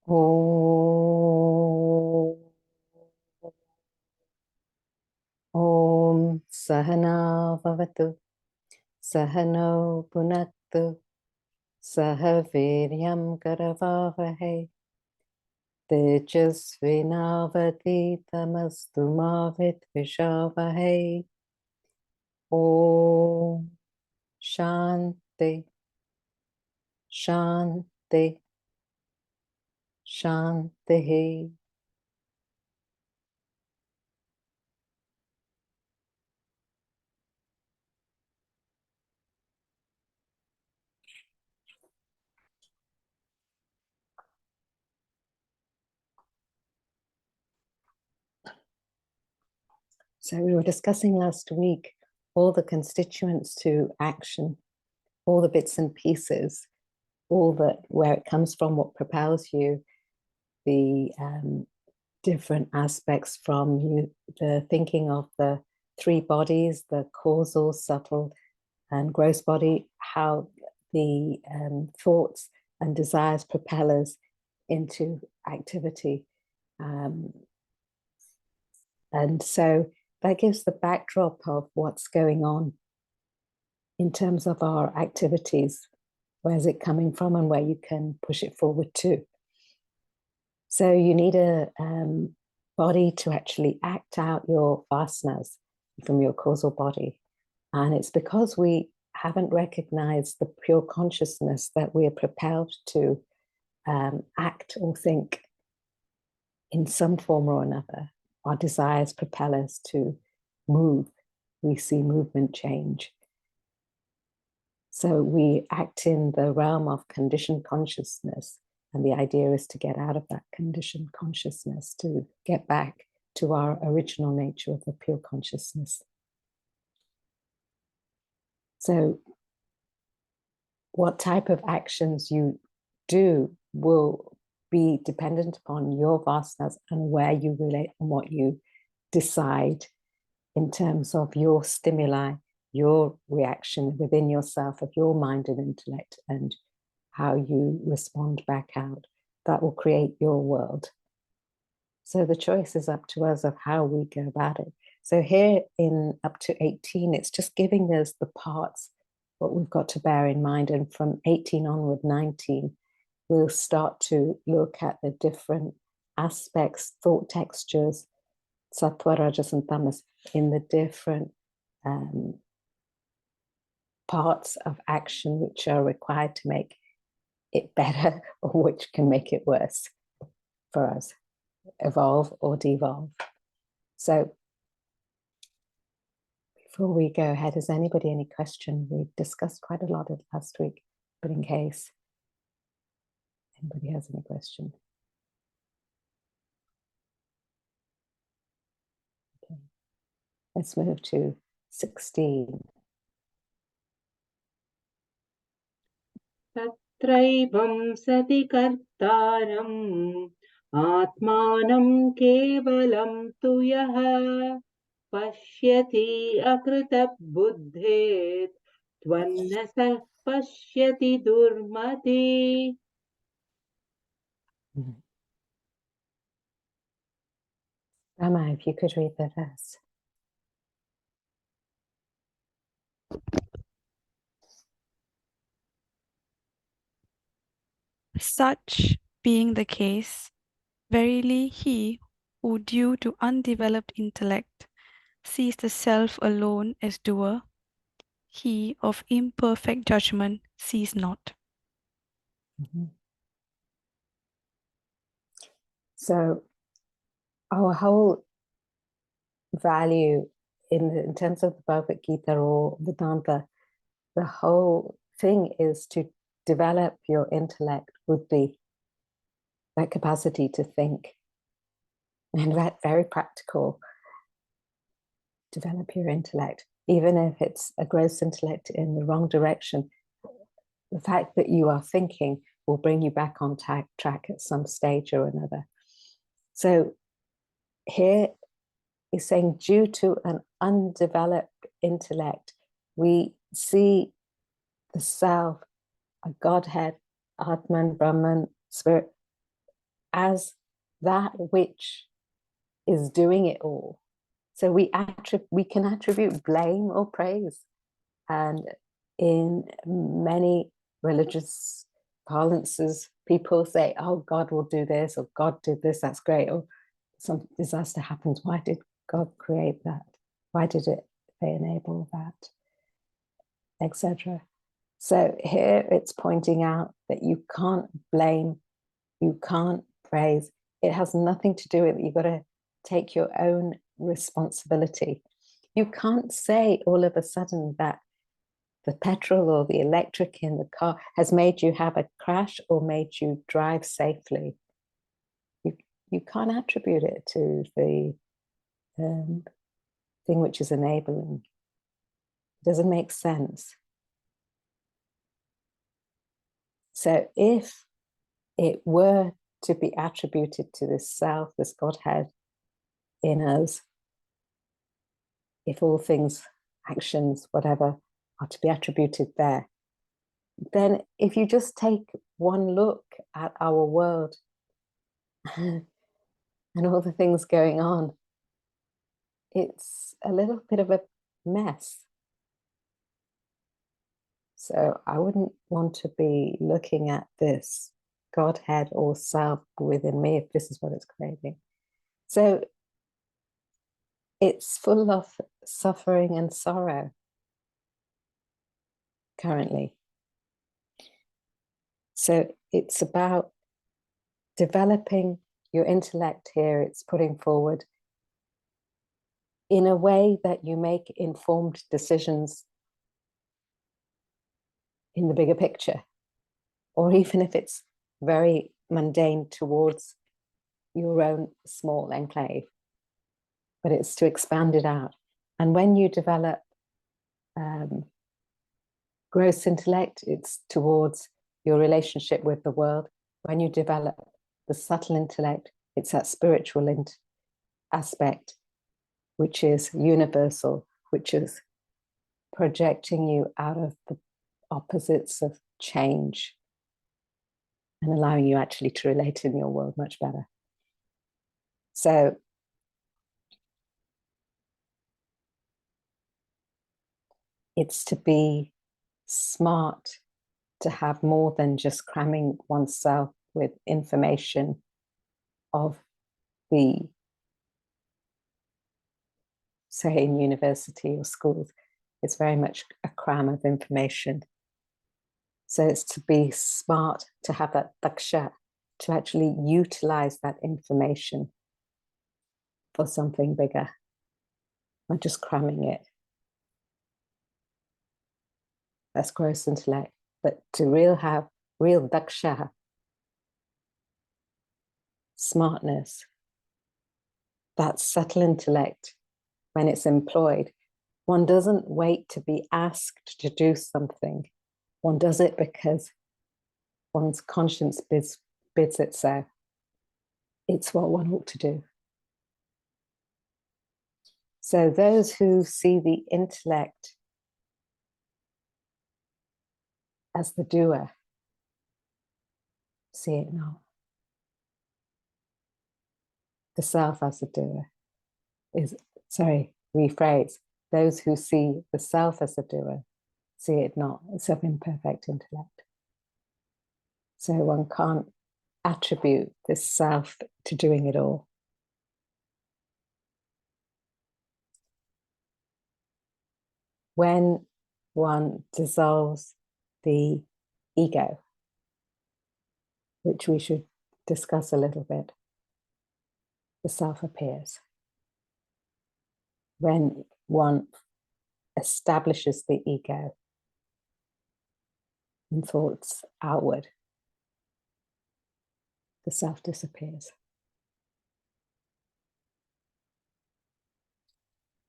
Om Om Sahana Vavatu Sahano Punaktu Sahaviryam Karavavahe Tejasvinavaditamastu Mavit Vishavahe. Om Shanti Shanti Shanti. So we were discussing last week all the constituents to action, all the bits and pieces, all the where it comes from, what propels you, the different aspects from you, the thinking of the three bodies, the causal, subtle, and gross body, how the thoughts and desires propel us into activity. And so that gives the backdrop of what's going on in terms of our activities. Where's it coming from and where you can push it forward to. So you need a body to actually act out your vasanas from your causal body. And it's because we haven't recognized the pure consciousness that we are propelled to act or think in some form or another. Our desires propel us to move. We see movement change. So we act in the realm of conditioned consciousness. And the idea is to get out of that conditioned consciousness, to get back to our original nature of the pure consciousness. So what type of actions you do will be dependent upon your vasanas and where you relate and what you decide in terms of your stimuli, your reaction within yourself of your mind and intellect, and how you respond back out. That will create your world. So the choice is up to us of how we go about it. So here in up to 18, it's just giving us the parts, what we've got to bear in mind. And from 18 onward, 19, we'll start to look at the different aspects, thought textures, sattva, rajas, and tamas, in the different parts of action which are required to make it better or which can make it worse for us, evolve or devolve. So before we go ahead, has anybody any question? We discussed quite a lot of last week, but in case anybody has any question. Okay. Let's move to 16. Tatraivam sati kartaram atmanam kevalam tu yaha pashyati akrita buddhet tvannasa pashyati durmati. Rama, if you could read the verse. Such being the case, verily he who due to undeveloped intellect sees the self alone as doer, he of imperfect judgment sees not. So our whole value in terms of the Bhagavad Gita or Vedanta, the whole thing is to develop your intellect, buddhi, that capacity to think. And that very practical, develop your intellect, even if it's a gross intellect in the wrong direction. The fact that you are thinking will bring you back on track at some stage or another. So here is saying, due to an undeveloped intellect, we see the self, a Godhead, Atman, Brahman, Spirit, as that which is doing it all. So we can attribute blame or praise. And in many religious parlances, people say, oh, God will do this, or God did this, that's great, or some disaster happens. Why did God create that? Why did they enable that? Etc. So here it's pointing out that you can't blame, you can't praise. It has nothing to do with it. You've got to take your own responsibility. You can't say all of a sudden that the petrol or the electric in the car has made you have a crash or made you drive safely. You can't attribute it to the thing which is enabling. It doesn't make sense. So if it were to be attributed to this self, this Godhead in us, if all things, actions, whatever, are to be attributed there, then if you just take one look at our world and all the things going on, it's a little bit of a mess. So I wouldn't want to be looking at this Godhead or self within me if this is what it's creating. So it's full of suffering and sorrow currently. So it's about developing your intellect here. It's putting forward in a way that you make informed decisions in the bigger picture, or even if it's very mundane towards your own small enclave, but it's to expand it out. And when you develop gross intellect, it's towards your relationship with the world. When you develop the subtle intellect, it's that spiritual aspect, which is universal, which is projecting you out of the opposites of change and allowing you actually to relate in your world much better. So it's to be smart, to have more than just cramming oneself with information of the, say, in university or schools. It's very much a cram of information. So it's to be smart, to have that daksha, to actually utilize that information for something bigger, not just cramming it. That's gross intellect. But to have real daksha, smartness, that subtle intellect, when it's employed, one doesn't wait to be asked to do something. One does it because one's conscience bids it so. It's what one ought to do. So those who see the intellect as the doer, see it not. The self as the doer rephrase. Those who see the self as the doer, see it not. It's of imperfect intellect. So one can't attribute this self to doing it all. When one dissolves the ego, which we should discuss a little bit, the self appears. When one establishes the ego in thoughts outward, the self disappears.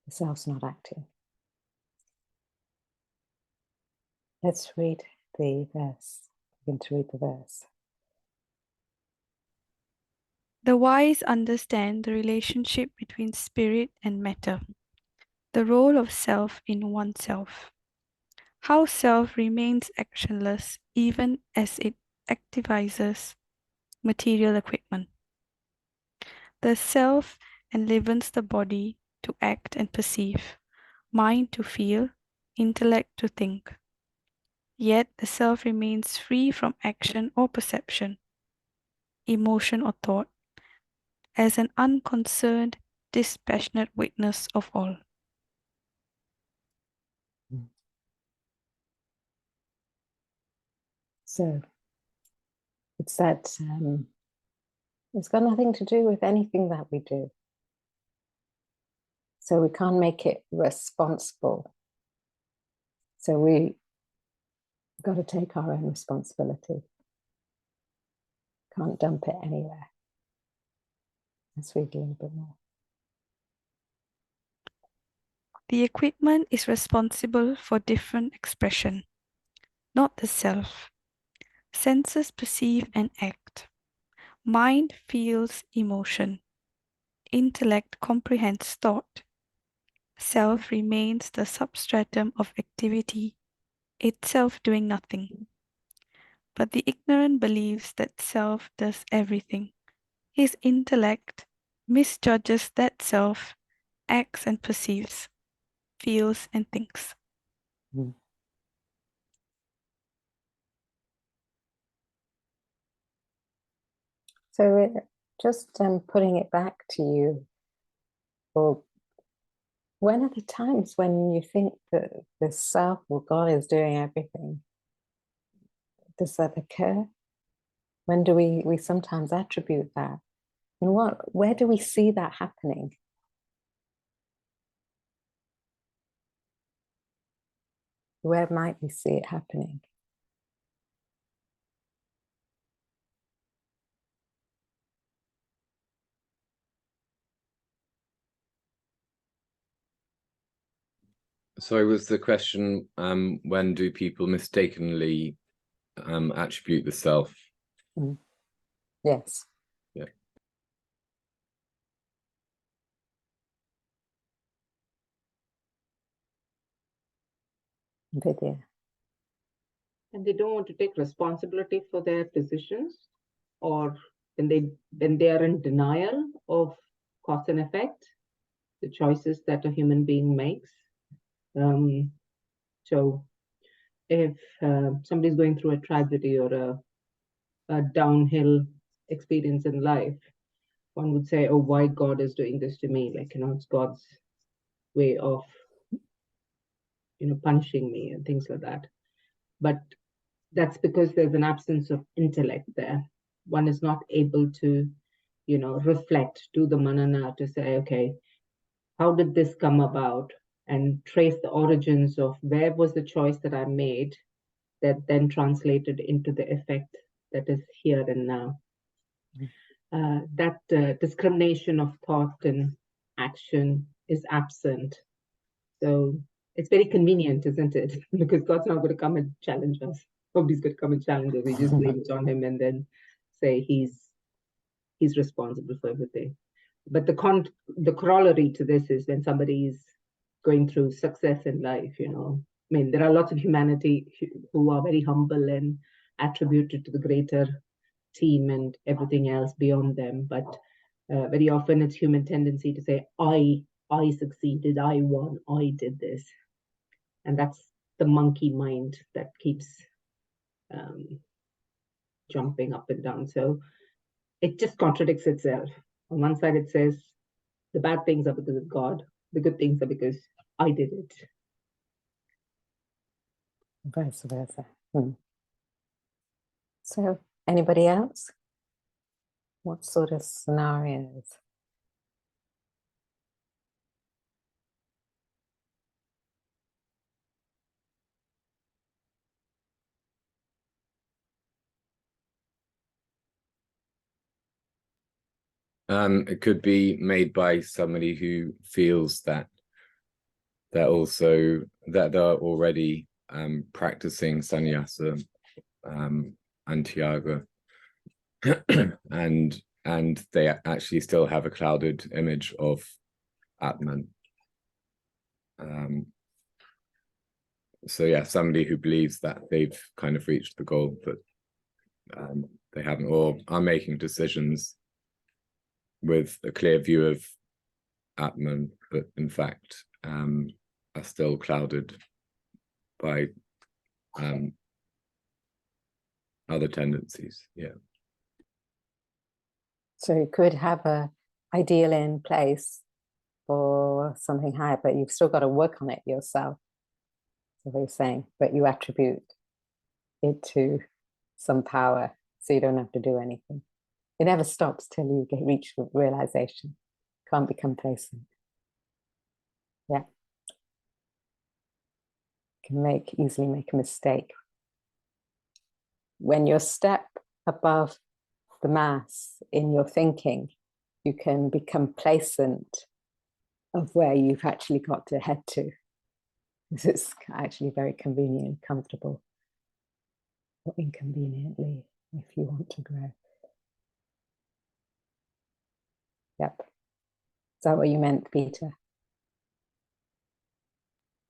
The self's not acting. Let's read the verse. Begin to read the verse. The wise understand the relationship between spirit and matter, the role of self in oneself, how self remains actionless even as it activizes material equipment. The self enlivens the body to act and perceive, mind to feel, intellect to think. Yet the self remains free from action or perception, emotion or thought, as an unconcerned, dispassionate witness of all. So it's that it's got nothing to do with anything that we do. So we can't make it responsible. So we've got to take our own responsibility. Can't dump it anywhere. Let's read a little bit more. The equipment is responsible for different expression, not the self. Senses perceive and act. Mind feels emotion. Intellect comprehends thought. Self remains the substratum of activity, itself doing nothing. But the ignorant believes that self does everything. His intellect misjudges that self acts and perceives, feels and thinks. So just putting it back to you, or when are the times when you think that the self or God is doing everything? Does that occur? When do we sometimes attribute that? And where do we see that happening? Where might we see it happening? Sorry, was the question, when do people mistakenly attribute the self? Yes. Yeah. Vidya. And they don't want to take responsibility for their decisions, or when they are in denial of cause and effect, the choices that a human being makes. So if somebody's going through a tragedy or a downhill experience in life, one would say, oh, why God is doing this to me? Like, it's God's way of, punishing me and things like that. But that's because there's an absence of intellect there. One is not able to, reflect, do the manana to say, okay, how did this come about? And trace the origins of where was the choice that I made that then translated into the effect that is here and now. That discrimination of thought and action is absent. So it's very convenient, isn't it? Because God's not going to come and challenge us. Nobody's going to come and challenge us. We just blame it on him and then say he's responsible for everything. But the corollary to this is when somebody is going through success in life, there are lots of humanity who are very humble and attributed to the greater team and everything else beyond them. But very often it's human tendency to say, I succeeded, I won, I did this. And that's the monkey mind that keeps jumping up and down. So it just contradicts itself. On one side, it says the bad things are because of God, the good things are because I did it. Vice versa. So, anybody else? What sort of scenarios? It could be made by somebody who feels that they're already practicing sannyasa and tyaga, and they actually still have a clouded image of Atman. So yeah, somebody who believes that they've kind of reached the goal, but they haven't, or are making decisions with a clear view of Atman, but in fact are still clouded by other tendencies. Yeah. So you could have a ideal in place for something higher, but you've still got to work on it yourself. So what you're saying, but you attribute it to some power, so you don't have to do anything. It never stops till you reach realization. Can't become complacent. Yeah. Can easily make a mistake. When you're a step above the mass in your thinking, you can become complacent of where you've actually got to head to. Because it's actually very convenient and comfortable, or inconveniently, if you want to grow. Yep. Is that what you meant, Peter?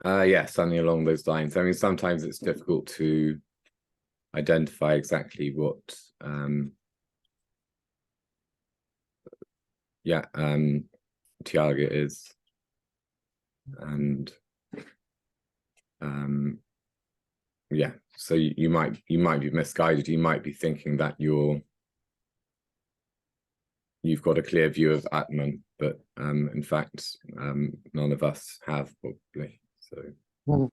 Yeah, something along those lines. I mean, sometimes it's difficult to identify exactly what Tyaga is, and yeah, so you might be misguided. You might be thinking that you've got a clear view of Atman, but in fact none of us have, probably. So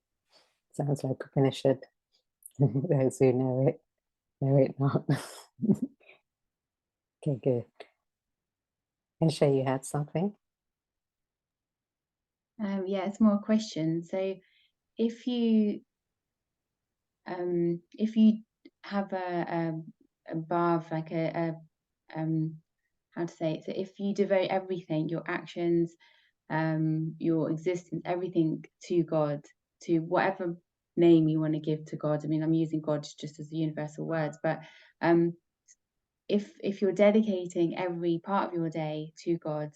Sounds like Upanishad. Those who know it not. Okay, good. Insha, you had something? Yeah, it's more a question. So if you have a bar of like a how to say it, so if you devote everything, your actions, your existence, everything to God, to whatever name you want to give to God. I mean, I'm using God just as a universal word, but if you're dedicating every part of your day to God,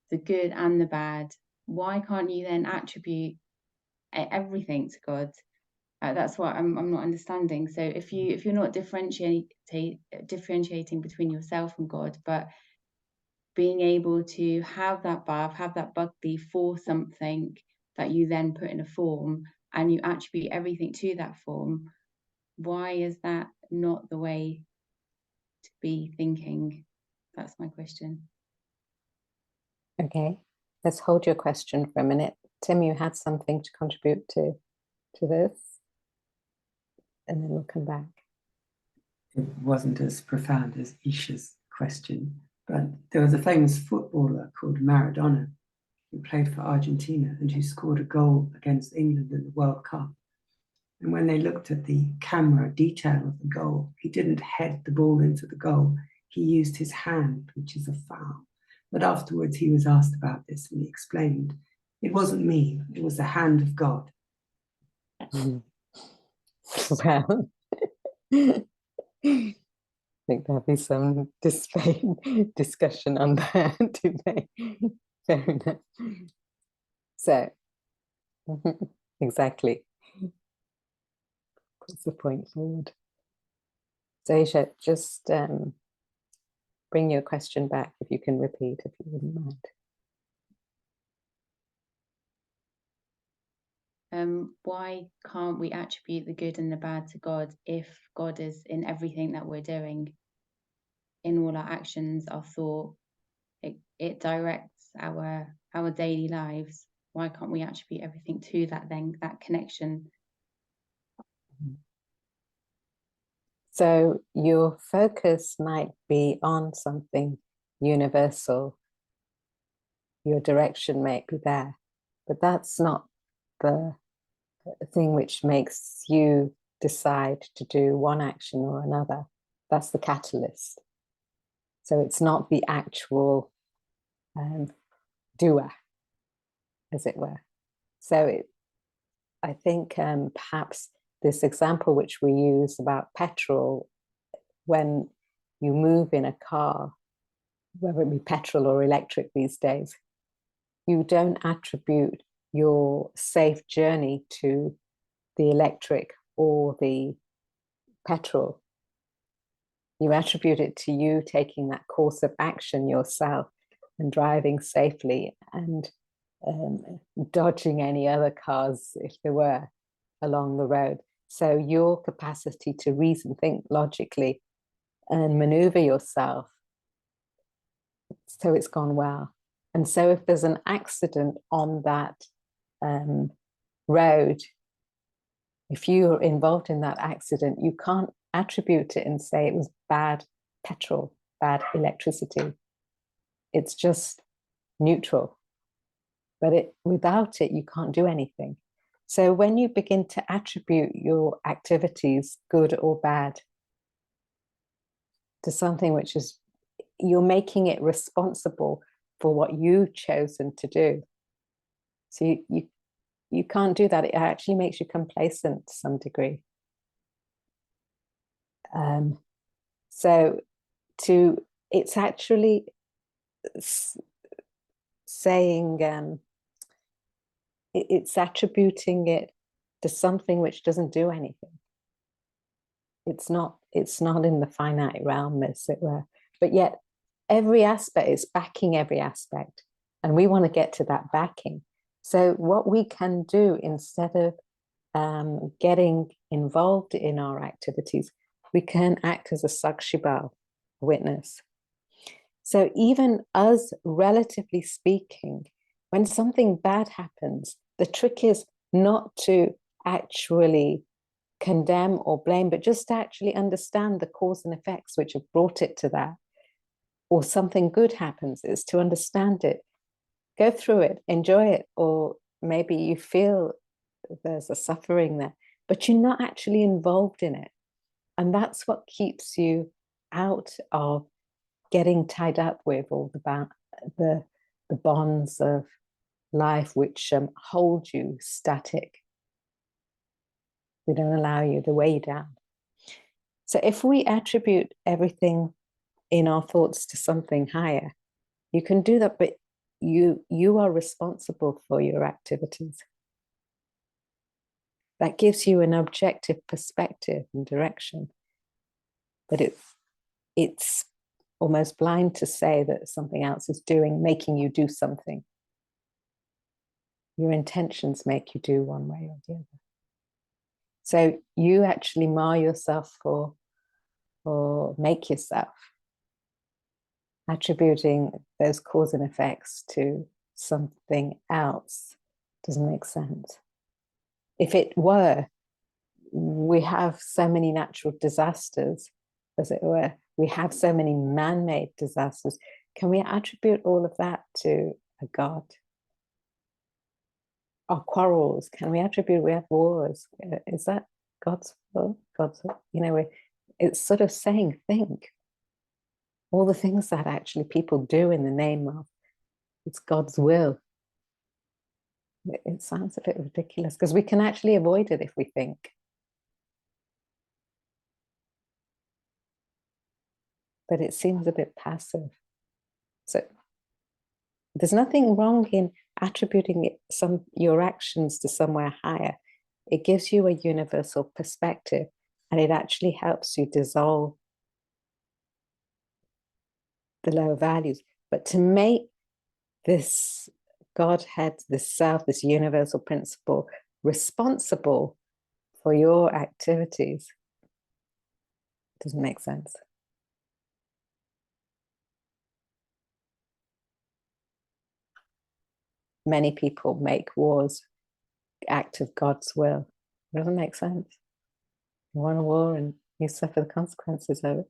the good and the bad, why can't you then attribute everything to God? That's what I'm not understanding. So if you're not differentiating between yourself and God, but being able to have that bhav, have that bhakti for something that you then put in a form, and you attribute everything to that form, why is that not the way to be thinking? That's my question. Okay, let's hold your question for a minute. Tim, you had something to contribute to this, and then we'll come back. It wasn't as profound as Isha's question, but there was a famous footballer called Maradona who played for Argentina and who scored a goal against England in the World Cup. And when they looked at the camera detail of the goal, he didn't head the ball into the goal. He used his hand, which is a foul. But afterwards he was asked about this and he explained, it wasn't me, it was the hand of God. Well, I think there'll be some discussion on that today. Fair enough. So, exactly. Puts the point forward. So, Isha, just bring your question back if you can repeat, if you wouldn't mind. Why can't we attribute the good and the bad to God if God is in everything that we're doing, in all our actions, our thought? It directs our daily lives. Why can't we attribute everything to that then, that connection? So your focus might be on something universal. Your direction might be there, but that's not the thing which makes you decide to do one action or another. That's the catalyst. So it's not the actual doer, as it were. So I think perhaps this example which we use about petrol, when you move in a car, whether it be petrol or electric these days, you don't attribute your safe journey to the electric or the petrol. You attribute it to you taking that course of action yourself and driving safely and dodging any other cars if there were along the road. So your capacity to reason, think logically, and maneuver yourself, so it's gone well. And so if there's an accident on that road, if you're involved in that accident, you can't attribute it and say it was bad petrol, bad electricity. It's just neutral. But without it, you can't do anything. So when you begin to attribute your activities, good or bad, to something which is, you're making it responsible for what you've chosen to do. So you can't do that. It actually makes you complacent to some degree. So it's actually saying, it's attributing it to something which doesn't do anything. It's not in the finite realm, as it were. But yet every aspect is backing every aspect. And we want to get to that backing. So what we can do, instead of getting involved in our activities, we can act as a sakshibal, witness. So even us, relatively speaking, when something bad happens, the trick is not to actually condemn or blame, but just to actually understand the cause and effects which have brought it to that. Or something good happens, is to understand it, go through it, enjoy it, or maybe you feel there's a suffering there, but you're not actually involved in it. And that's what keeps you out of getting tied up with all the bonds of life which hold you static. They don't allow you to weigh down. So if we attribute everything in our thoughts to something higher, you can do that, but you are responsible for your activities. That gives you an objective perspective and direction. But it's almost blind to say that something else is making you do something. Your intentions make you do one way or the other. So you actually mar yourself or make yourself, attributing those cause and effects to something else doesn't make sense. If it were, we have so many natural disasters, as it were. We have so many man-made disasters. Can we attribute all of that to a God? Our quarrels, can we attribute, we have wars? Is that God's will? God's will? You know, it's sort of saying, think. All the things that actually people do in the name of, it's God's will. It sounds a bit ridiculous because we can actually avoid it if we think. But it seems a bit passive. So there's nothing wrong in attributing your actions to somewhere higher. It gives you a universal perspective, and it actually helps you dissolve the lower values. But to make this Godhead, this self, this universal principle responsible for your activities, it doesn't make sense. Many people make wars act of God's will. It doesn't make sense. You want a war and you suffer the consequences of it.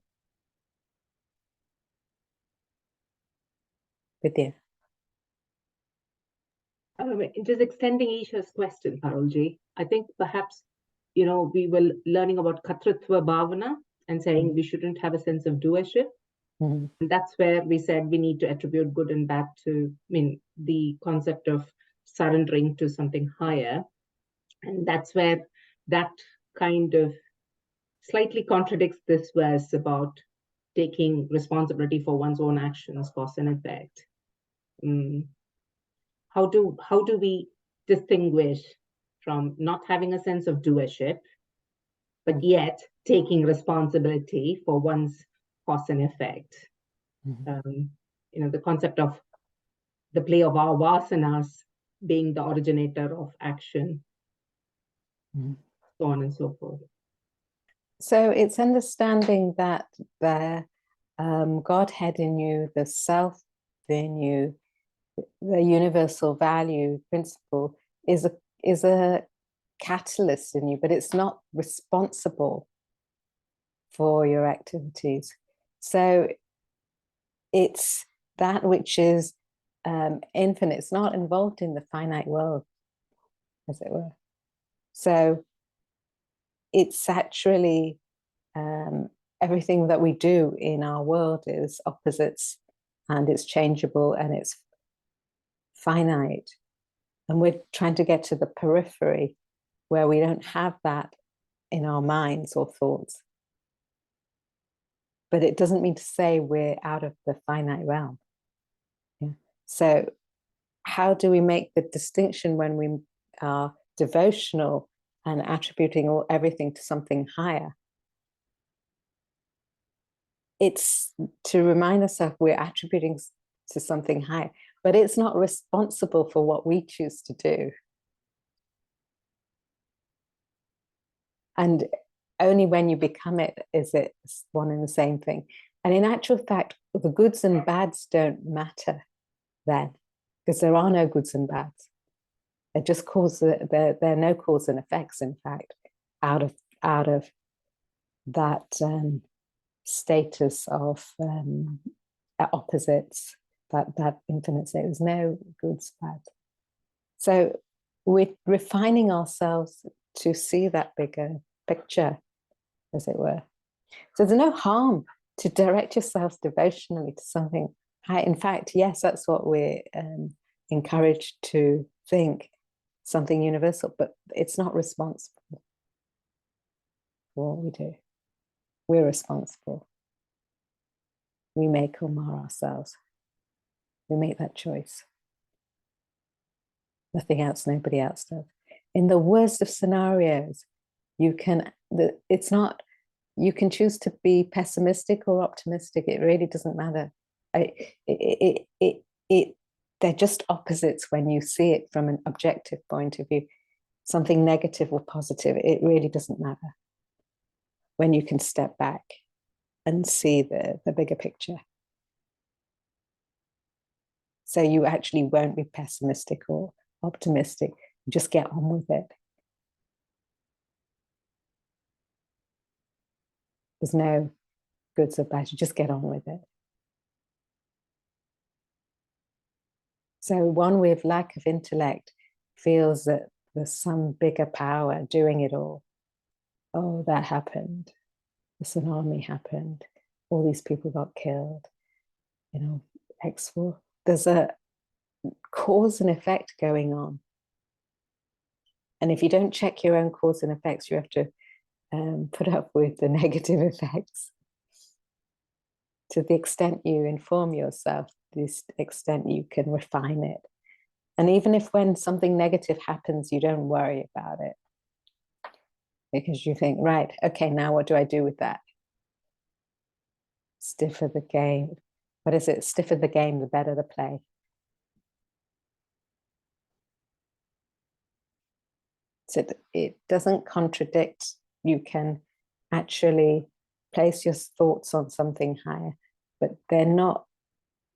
Vidya. Just extending Isha's question, Parulji, I think perhaps, we were learning about Katritva Bhavana and saying we shouldn't have a sense of doership. Mm-hmm. And that's where we said we need to attribute good and bad to, the concept of surrendering to something higher. And that's where that kind of slightly contradicts this verse about taking responsibility for one's own actions, cause and effect. How do we distinguish from not having a sense of doership, but yet taking responsibility for one's cause and effect? Mm-hmm. The concept of the play of our vasanas being the originator of action, so on and so forth. So it's understanding that the Godhead in you, the self in you, the universal value principle is a catalyst in you, but it's not responsible for your activities. So it's that which is infinite. It's not involved in the finite world, as it were. So it's actually everything that we do in our world is opposites, and it's changeable, and it's finite. And we're trying to get to the periphery where we don't have that in our minds or thoughts. But it doesn't mean to say we're out of the finite realm. Yeah. So how do we make the distinction when we are devotional and attributing everything to something higher? It's to remind ourselves we're attributing to something higher, but it's not responsible for what we choose to do. And only when you become it is it one and the same thing. And in actual fact, the goods and bads don't matter then, because there are no goods and bads. They're just there are no cause and effects, in fact, out of that status of opposites, that infinite state. There's no goods, bads. So we're refining ourselves to see that bigger picture, as it were. So there's no harm to direct yourselves devotionally to something high. In fact, yes, that's what we're encouraged to think, something universal, but it's not responsible for what we do. We're responsible. We make or mar ourselves. We make that choice. Nothing else, nobody else does. In the worst of scenarios, you can choose to be pessimistic or optimistic. It really doesn't matter. They're just opposites when you see it from an objective point of view. Something negative or positive, it really doesn't matter when you can step back and see the bigger picture. So you actually won't be pessimistic or optimistic. Just get on with it. There's no goods or bads. You just get on with it. So one with lack of intellect feels that there's some bigger power doing it all. Oh, that happened. The tsunami happened. All these people got killed. X4. There's a cause and effect going on. And if you don't check your own cause and effects, you have to put up with the negative effects. To the extent you inform yourself, the extent you can refine it. And even if when something negative happens, you don't worry about it. Because you think, right, okay, now what do I do with that? Stiffer the game. What is it? Stiffer the game, the better the play. So it doesn't contradict. You can actually place your thoughts on something higher, but they're not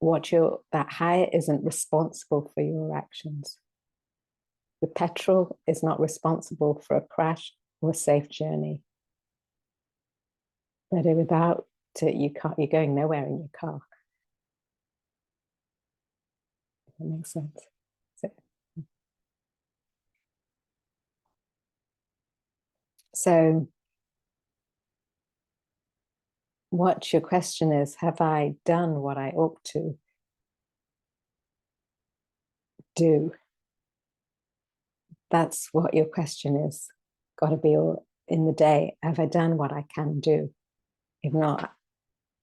that higher isn't responsible for your actions. The petrol is not responsible for a crash or a safe journey. But without it, you're going nowhere in your car. If that makes sense. So what your question is, have I done what I ought to do? That's what your question is. Got to be all in the day. Have I done what I can do? If not,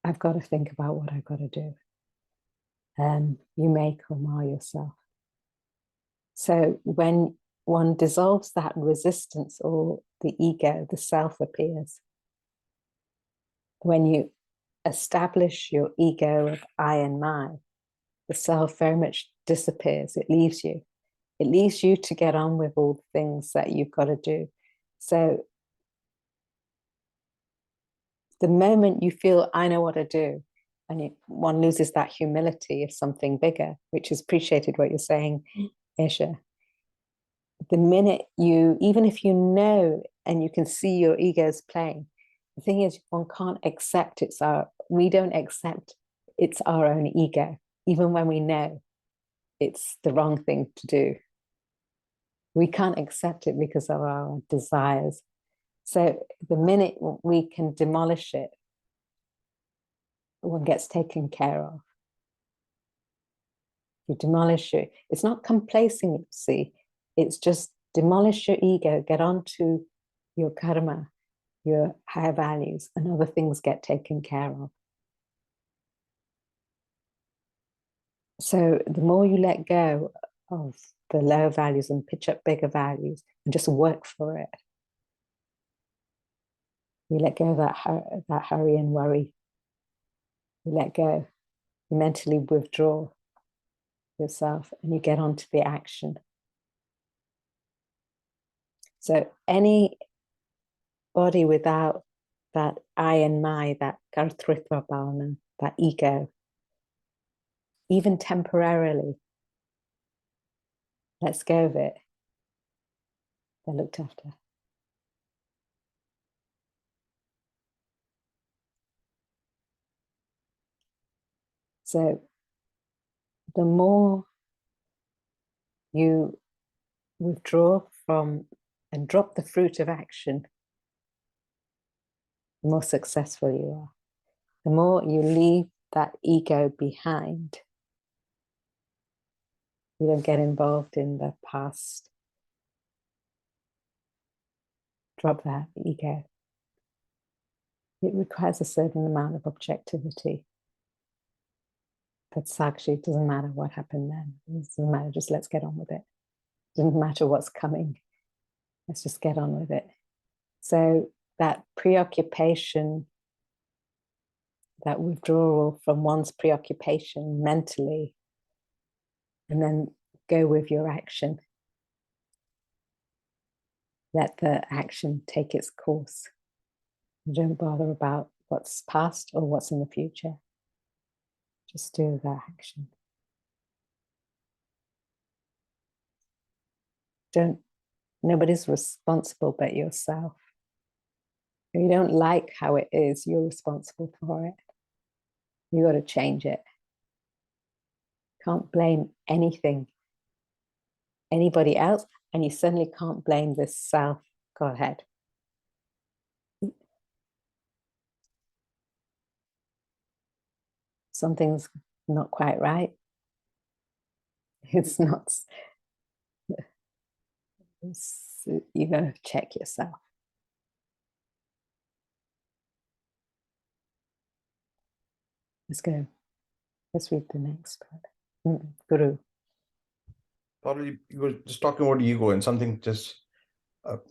I've got to think about what I've got to do. You make or mar yourself. So when one dissolves that resistance, or the ego, the self appears. When you establish your ego of I and my, the self very much disappears. It leaves you. It leaves you to get on with all the things that you've got to do. So the moment you feel, I know what to do, and one loses that humility of something bigger, which is appreciated what you're saying, Isha. The minute you, even if you know and you can see your ego's playing, the thing is, one can't accept we don't accept it's our own ego, even when we know it's the wrong thing to do. We can't accept it because of our desires. So the minute we can demolish it, one gets taken care of. You demolish it. It's not complacency. It's just demolish your ego, get onto your karma, your higher values, and other things get taken care of. So the more you let go of the lower values and pitch up bigger values and just work for it, you let go of that hurry and worry. You let go. You mentally withdraw yourself and you get onto the action. So any body without that I and my, that kartritra bhavana, that ego, even temporarily, lets go of it, they're looked after. So the more you withdraw from and drop the fruit of action, the more successful you are. The more you leave that ego behind, you don't get involved in the past. Drop that ego. It requires a certain amount of objectivity. That's actually, it doesn't matter what happened then. It doesn't matter, just let's get on with it. It doesn't matter what's coming. Let's just get on with it. So that preoccupation, that withdrawal from one's preoccupation mentally, and then go with your action. Let the action take its course. Don't bother about what's past or what's in the future. Just do that action. Nobody's responsible but yourself. If you don't like how it is, you're responsible for it. You got to change it. Can't blame anybody else, and you certainly can't blame this self. Go ahead. Something's not quite right. It's not. You got to check yourself. Let's go. Let's read the next part. Guru. Probably you were just talking about ego and something just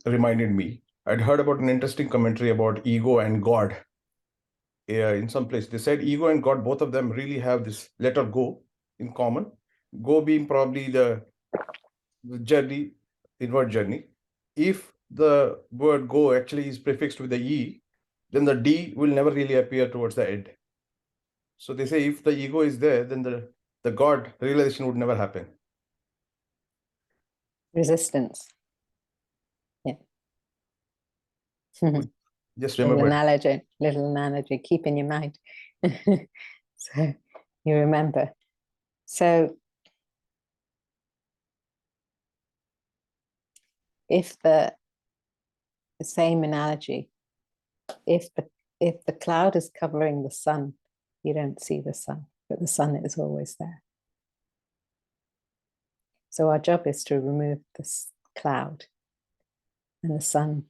reminded me. I'd heard about an interesting commentary about ego and God. In some place, they said ego and God, both of them really have this letter go in common. Go being probably the journey, inward journey. If the word go actually is prefixed with the E, then the D will never really appear towards the end. So they say if the ego is there, then the God realization would never happen. Resistance. Yeah. Just little remember. little analogy, keep in your mind. So you remember. So if the same analogy, if the cloud is covering the sun, you don't see the sun, but the sun is always there. So our job is to remove this cloud, and the sun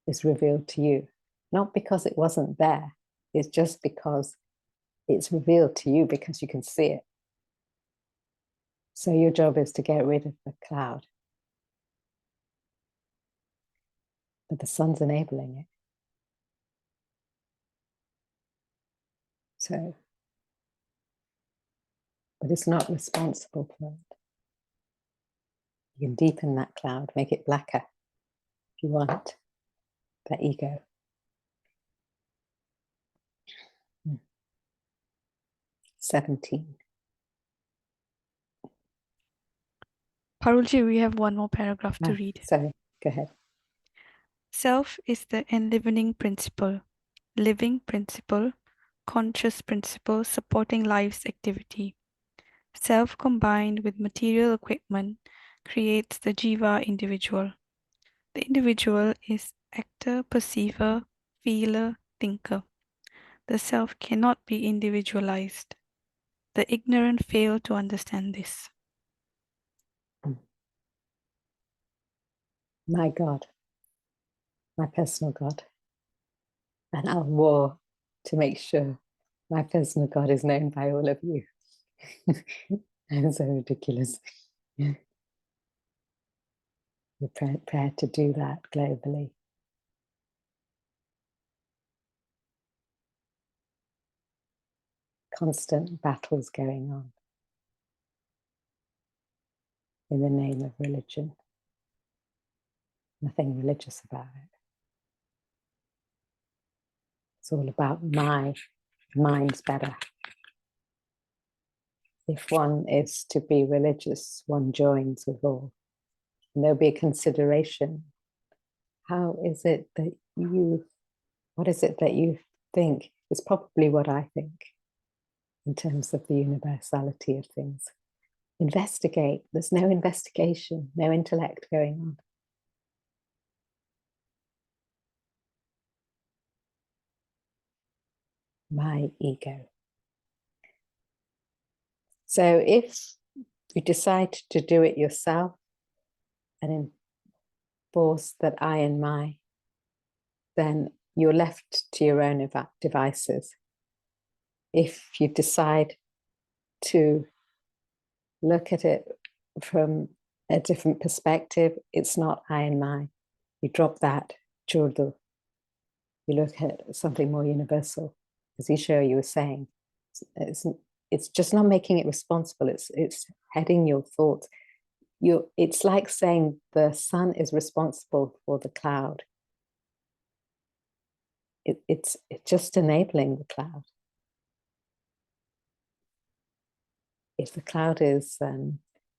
is revealed to you. Not because it wasn't there, it's just because it's revealed to you because you can see it. So your job is to get rid of the cloud. But the sun's enabling it. So but it's not responsible for it. You can deepen that cloud, make it blacker if you want, that ego. 17. Parulji, we have one more paragraph to read. Sorry, go ahead. Self is the enlivening principle, living principle, conscious principle supporting life's activity. Self combined with material equipment creates the jiva individual. The individual is actor, perceiver, feeler, thinker. The self cannot be individualized. The ignorant fail to understand this. My God, my personal God. And I'll war to make sure my personal God is known by all of you. I'm so ridiculous. We're prepared to do that globally. Constant battles going on in the name of religion. Nothing religious about it. It's all about mine's better. If one is to be religious, one joins with all. And there'll be a consideration. How is it that what is it that you think? It's probably what I think in terms of the universality of things. Investigate. There's no investigation, no intellect going on. My ego. So if you decide to do it yourself and enforce that I and my, then you're left to your own devices. If you decide to look at it from a different perspective, it's not I and my. You drop that, Jordu. You look at something more universal. As Isha, you were saying, it's just not making it responsible. It's heading your thoughts. It's like saying the sun is responsible for the cloud. It's just enabling the cloud. If the cloud is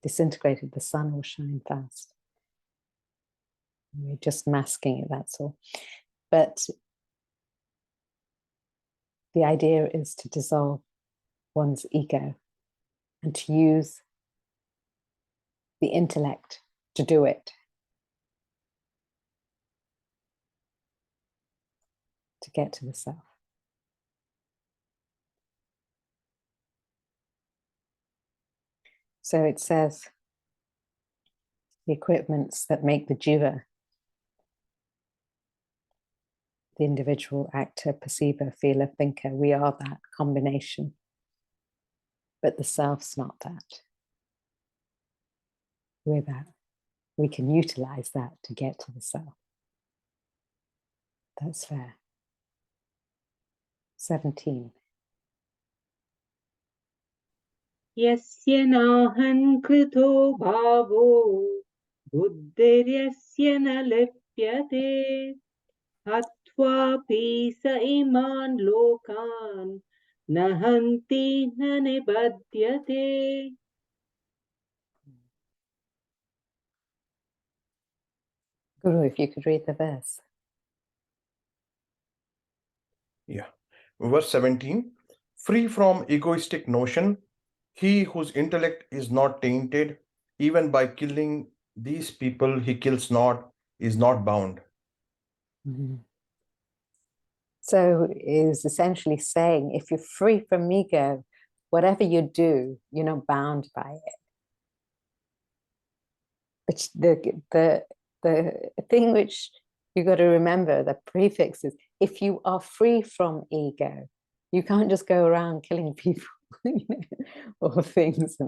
disintegrated, the sun will shine fast. We're just masking it, that's all. But the idea is to dissolve one's ego and to use the intellect to do it. To get to the self. So it says the equipments that make the jiva, the individual, actor, perceiver, feeler, thinker, we are that combination. But the self's not that. We're that. We can utilize that to get to the self. That's fair. 17. Yasya nahan krito bhavo buddhiryasya na lipyate hatva pisa iman lokan nahanti na nibadyate. Guru, if you could read the verse. Yeah. Verse 17. Free from egoistic notion, he whose intellect is not tainted, even by killing these people he kills not, is not bound. Mm-hmm. So is essentially saying, if you're free from ego, whatever you do, you're not bound by it. But the thing which you got to remember, the prefix is, if you are free from ego, you can't just go around killing people, you know, or things.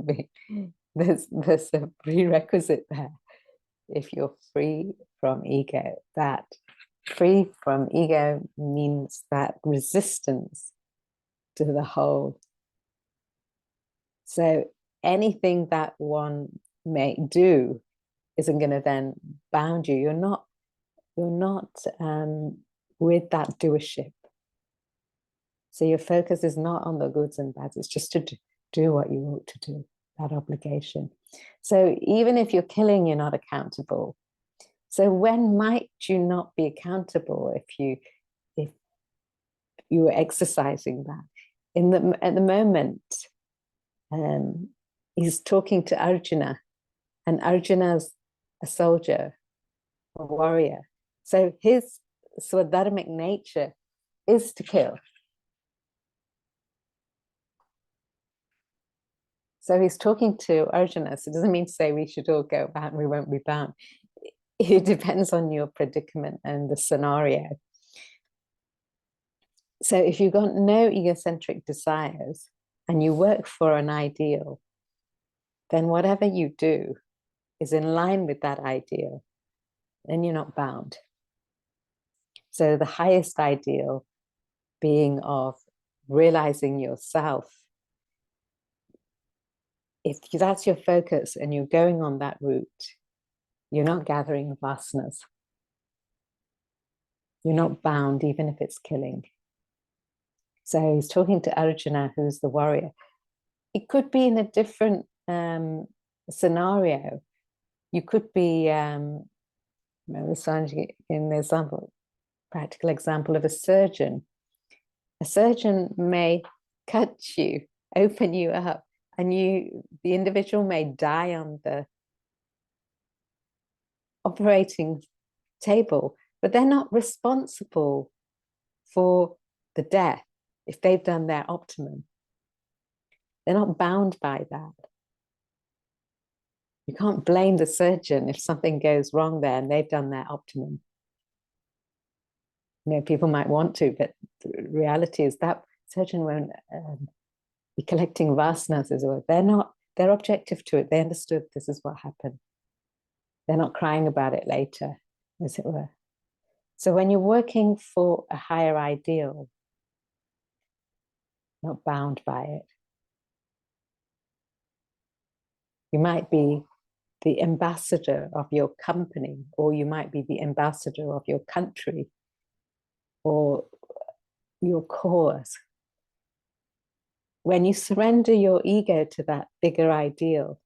There's a prerequisite there. If you're free from ego, that free from ego means that resistance to the whole So anything that one may do isn't going to then bound you. You're not with that doership. So your focus is not on the goods and bads. It's just to do what you ought to do, that obligation. So even if you're killing, you're not accountable. So when might you not be accountable if you were exercising that? At the moment, he's talking to Arjuna, and Arjuna's a soldier, a warrior. So his swadharmic nature is to kill. So he's talking to Arjuna. So it doesn't mean to say we should all go back and we won't be bound. It depends on your predicament and the scenario. So if you've got no egocentric desires and you work for an ideal, then whatever you do is in line with that ideal, then you're not bound. So the highest ideal being of realizing yourself, if that's your focus and you're going on that route, you're not gathering vasanas. You're not bound, even if it's killing. So he's talking to Arjuna, who's the warrior. It could be in a different scenario. You could be, in the example, practical example of a surgeon. A surgeon may cut you, open you up, and the individual may die on the operating table, but they're not responsible for the death if they've done their optimum. They're not bound by that. You can't blame the surgeon if something goes wrong there and they've done their optimum. You know, people might want to, but the reality is that surgeon won't be collecting vasanas as well. They're objective to it. They understood this is what happened. They're not crying about it later, as it were. So when you're working for a higher ideal, not bound by it, you might be the ambassador of your company, or you might be the ambassador of your country or your cause. When you surrender your ego to that bigger ideal,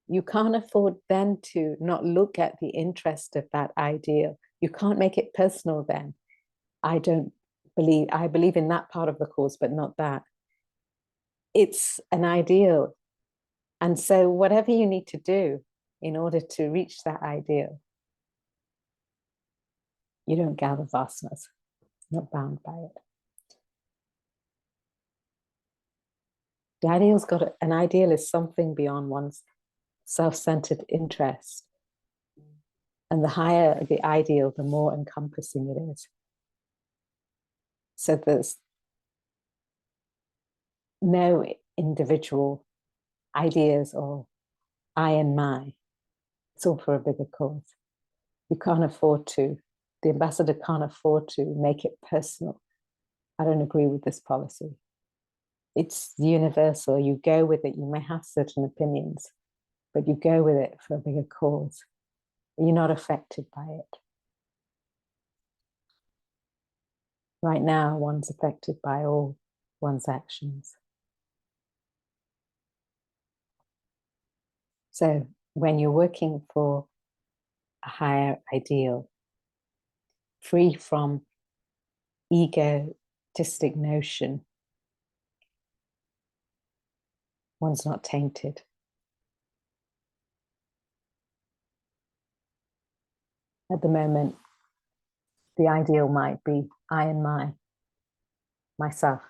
you can't afford then to not look at the interest of that ideal. You can't make it personal then. I believe in that part of the cause, but not that. It's an ideal. And so whatever you need to do in order to reach that ideal, you don't gather vasanas, not bound by it. The ideal's an ideal is something beyond one's self-centered interest. And the higher the ideal, the more encompassing it is. So there's no individual ideas or I and my. It's all for a bigger cause. You can't afford to, the ambassador can't afford to make it personal. I don't agree with this policy. It's universal. You go with it. You may have certain opinions, but you go with it for a bigger cause. You're not affected by it. Right now, one's affected by all one's actions. So when you're working for a higher ideal, free from egotistic notion, one's not tainted. At the moment, the ideal might be I and myself.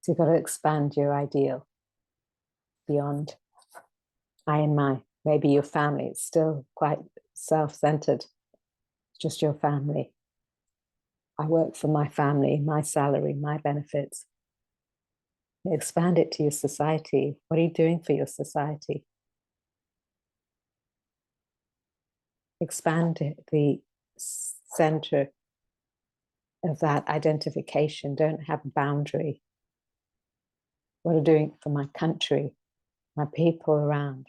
So you've got to expand your ideal beyond I and my. Maybe your family, it's still quite self-centered. It's just your family. I work for my family, my salary, my benefits. You expand it to your society. What are you doing for your society? Expand it, the center of that identification. Don't have a boundary. What am I doing for my country, my people around?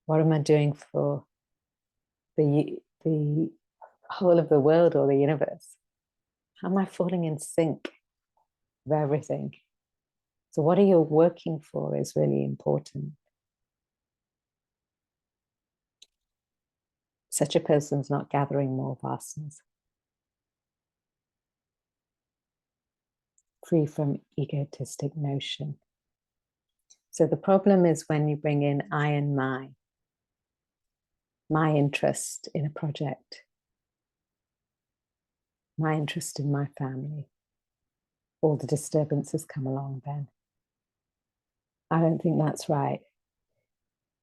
What am I doing for the whole of the world or the universe? How am I falling in sync with everything? So what are you working for is really important. Such a person's not gathering more vasanas. Free from egotistic notion. So the problem is when you bring in I and my interest in a project, my interest in my family, all the disturbances come along then. I don't think that's right.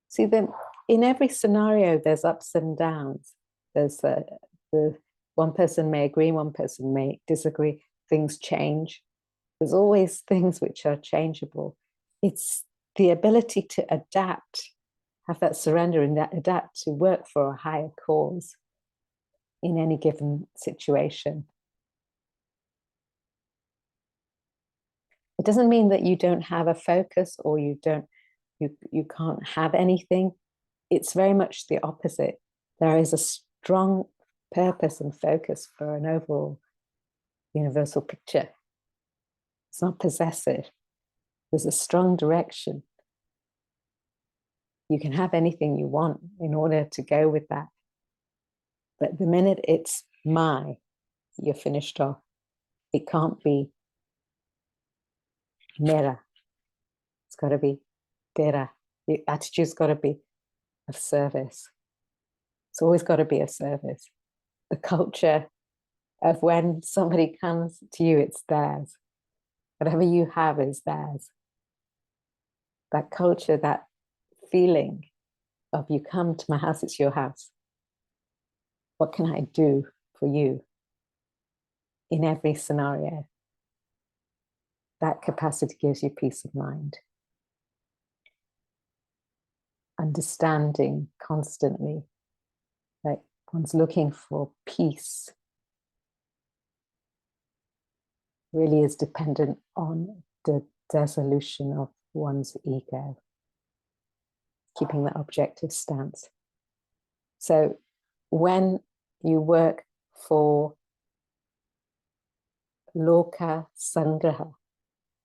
See, in every scenario, there's ups and downs. There's the one person may agree, one person may disagree. Things change. There's always things which are changeable. It's the ability to adapt, have that surrender and that adapt to work for a higher cause in any given situation. It doesn't mean that you don't have a focus or you can't have anything. It's very much the opposite. There is a strong purpose and focus for an overall universal picture. It's not possessive. There's a strong direction. You can have anything you want in order to go with that. But the minute it's you're finished off. It can't be mera. It's got to be tera. The attitude's got to be of service. It's always got to be of service. The culture of when somebody comes to you, it's theirs. Whatever you have is theirs. That culture, that feeling of you come to my house, it's your house. What can I do for you in every scenario? That capacity gives you peace of mind. Understanding constantly that one's looking for peace really is dependent on the dissolution of one's ego, keeping that objective stance. So when you work for Loka Sangraha,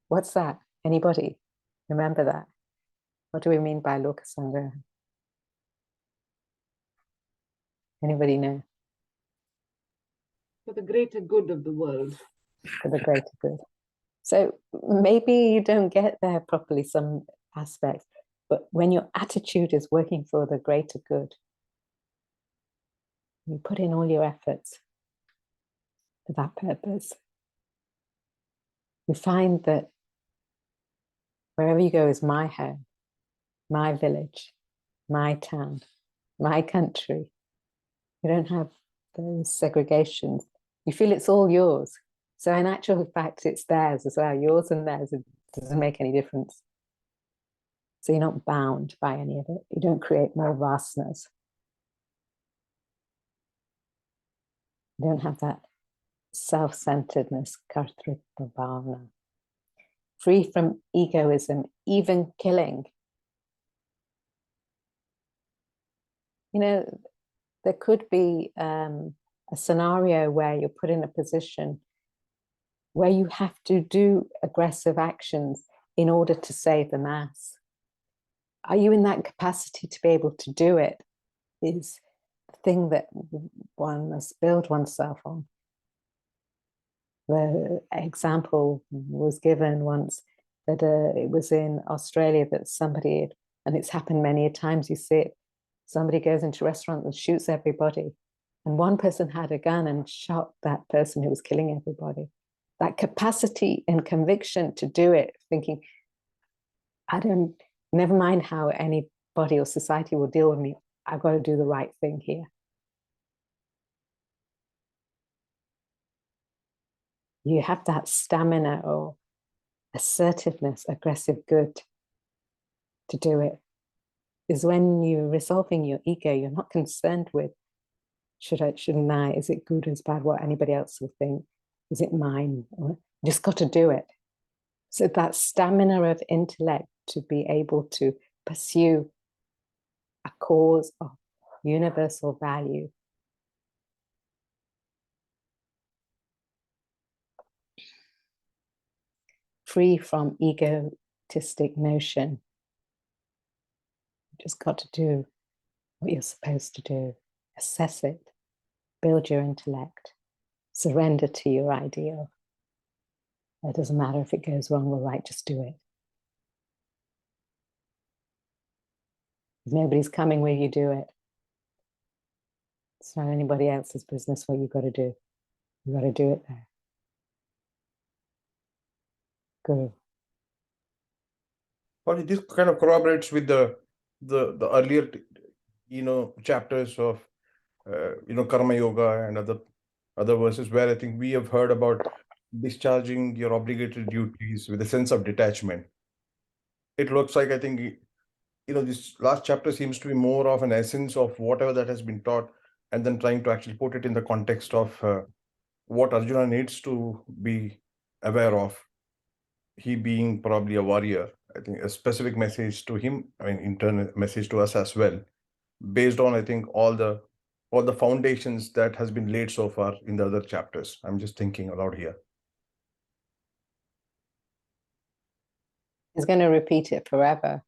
what's that? Anybody remember that? What do we mean by Loka Sangraha? Anybody know? For the greater good of the world. For the greater good. So maybe you don't get there properly, some aspects, but when your attitude is working for the greater good, you put in all your efforts for that purpose. You find that wherever you go is my home, my village, my town, my country. You don't have those segregations. You feel it's all yours. So in actual fact, it's theirs as well. Yours and theirs. It doesn't make any difference. So you're not bound by any of it. You don't create more vasanas. You don't have that self-centeredness, kartrita bhavana. Free from egoism, even killing. You know, there could be a scenario where you're put in a position where you have to do aggressive actions in order to save the mass. Are you in that capacity to be able to do it? Is the thing that one must build oneself on. The example was given once that it was in Australia that somebody, and it's happened many a times, you see it, somebody goes into a restaurant and shoots everybody. And one person had a gun and shot that person who was killing everybody. That capacity and conviction to do it, thinking, never mind how anybody or society will deal with me, I've got to do the right thing here. You have that stamina or assertiveness, aggressive good to do it. Is when you're resolving your ego, you're not concerned with should I, shouldn't I, is it good, is bad, what anybody else will think, is it mine? You just got to do it. So that stamina of intellect to be able to pursue a cause of universal value. Free from egotistic notion. You just got to do what you're supposed to do. Assess it. Build your intellect. Surrender to your ideal. It doesn't matter if it goes wrong or right, just do it. If nobody's coming where you do it. It's not anybody else's business what you've got to do. You've got to do it there. Go. Well, this kind of corroborates with the earlier, chapters of, karma yoga and other verses where I think we have heard about discharging your obligated duties with a sense of detachment. It looks like, I think, this last chapter seems to be more of an essence of whatever that has been taught, and then trying to actually put it in the context of what Arjuna needs to be aware of. He being probably a warrior, I think a specific message to him, I mean, internal message to us as well, based on, I think, all the foundations that has been laid so far in the other chapters. I'm just thinking aloud here. He's going to repeat it forever.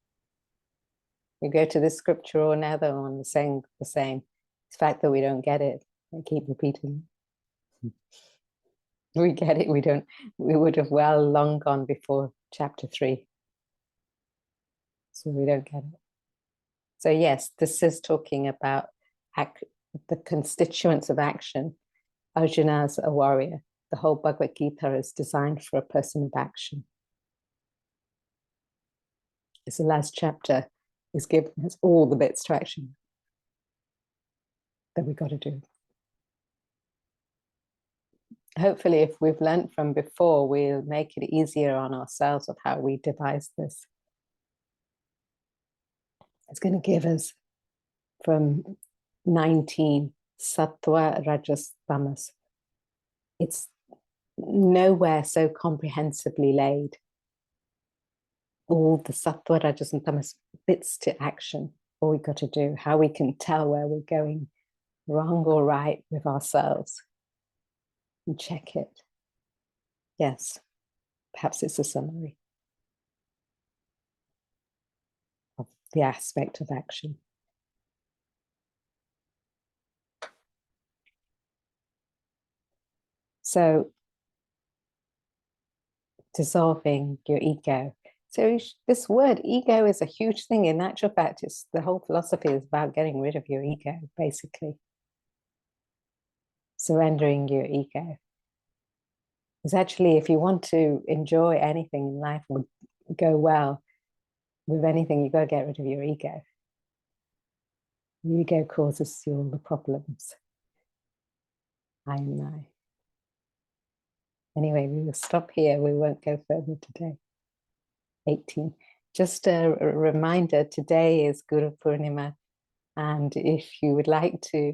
You go to this scripture or another one saying the same. It's the fact that we don't get it. I keep repeating it. We get it. We would have well long gone before chapter 3. So we don't get it. So yes, this is talking about the constituents of action. Arjuna's a warrior. The whole Bhagavad Gita is designed for a person of action. It's the last chapter. Is giving us all the bits to action that we've got to do. Hopefully, if we've learned from before, we'll make it easier on ourselves of how we devise this. It's going to give us from 19 sattva, rajas, tamas. It's nowhere so comprehensively laid. All the sattva, rajas, and tamas bits to action. All we got to do, how we can tell where we're going wrong or right with ourselves and check it. Yes, perhaps it's a summary of the aspect of action. So, dissolving your ego. So this word ego is a huge thing. In actual fact, the whole philosophy is about getting rid of your ego, basically. Surrendering your ego. Because actually, if you want to enjoy anything in life or go well with anything, you've got to get rid of your ego. Your ego causes you all the problems. I and I. Anyway, we will stop here. We won't go further today. 18. Just a reminder, today is Guru Purnima. And if you would like to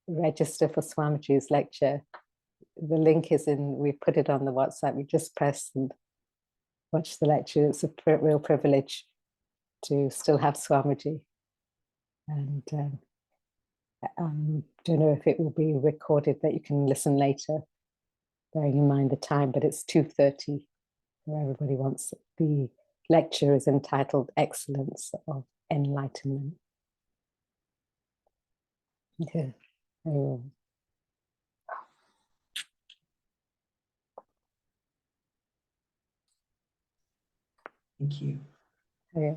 register for Swamiji's lecture, the link is we put it on the WhatsApp. You just press and watch the lecture. It's a real privilege to still have Swamiji. And don't know if it will be recorded that you can listen later, bearing in mind the time, but it's 2:30 where everybody wants it. The lecture is entitled Excellence of Enlightenment. Okay. Thank you. Yeah.